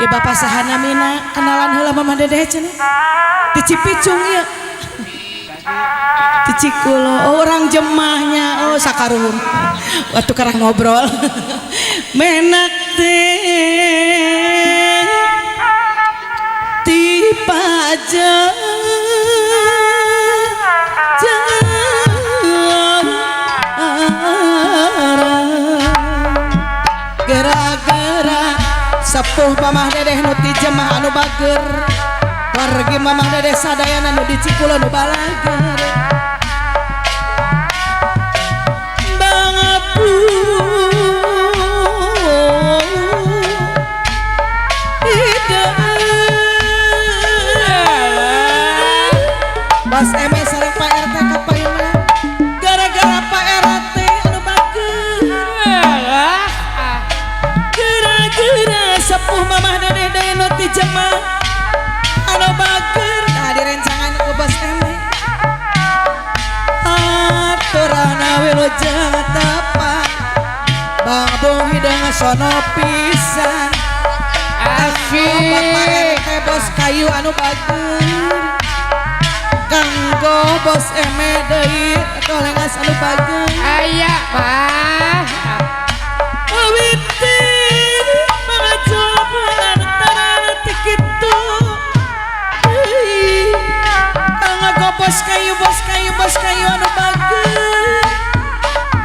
Bapak sahana mina kenalan heula Mama Dedeh cenah. Di Cipicung ieu. Di Cikulo orang jemahnya sakaruhun. Waktu karang ngobrol. Menak teh ti pajang sepuh Mamah Dedeh nu ti jemah anu bager wargi Mamah Dedeh sadayana nu di Cikulo nu balager bangapu Bos Eme sareng Pak RT kapayuna gara-gara Pak RT anu bager sepuh Mamah Dedeh daya nu ti jemah anu bager nah direncangan ku Bos Eme aturana wilujeng tepat Bang Bung Hideng sono pisan asih Bapak RT Bos Kayu anu bager kanggo Bos Eme deui tolengas anu bager aya Pak bos kayu anu bager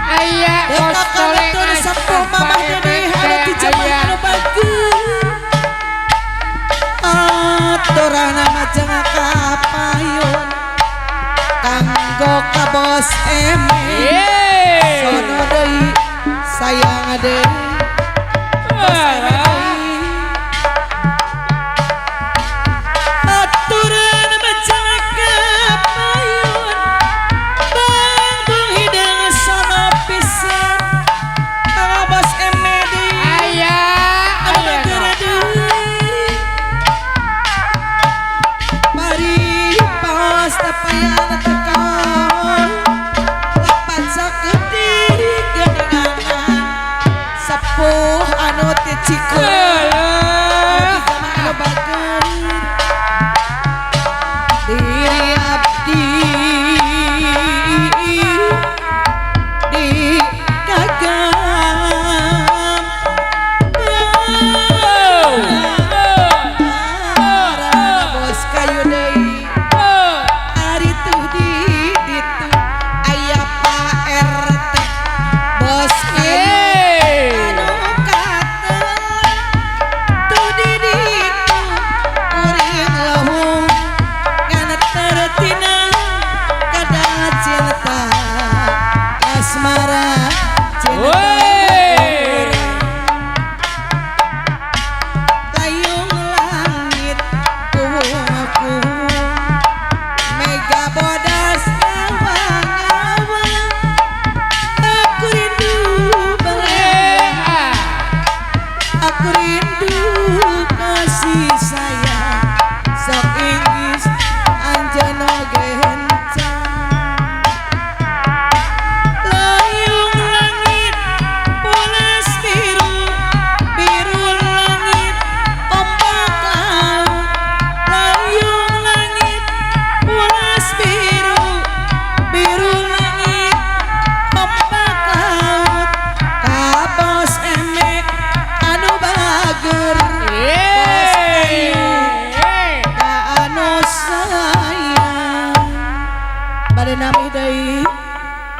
aya bos tolengan sepuh Mamah Dedeh anu ti jemah anu bager aturana majeng kapayun kanggo ka Bos Eme sono deui sayang deui Bos Eme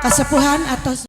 kasepuhan atos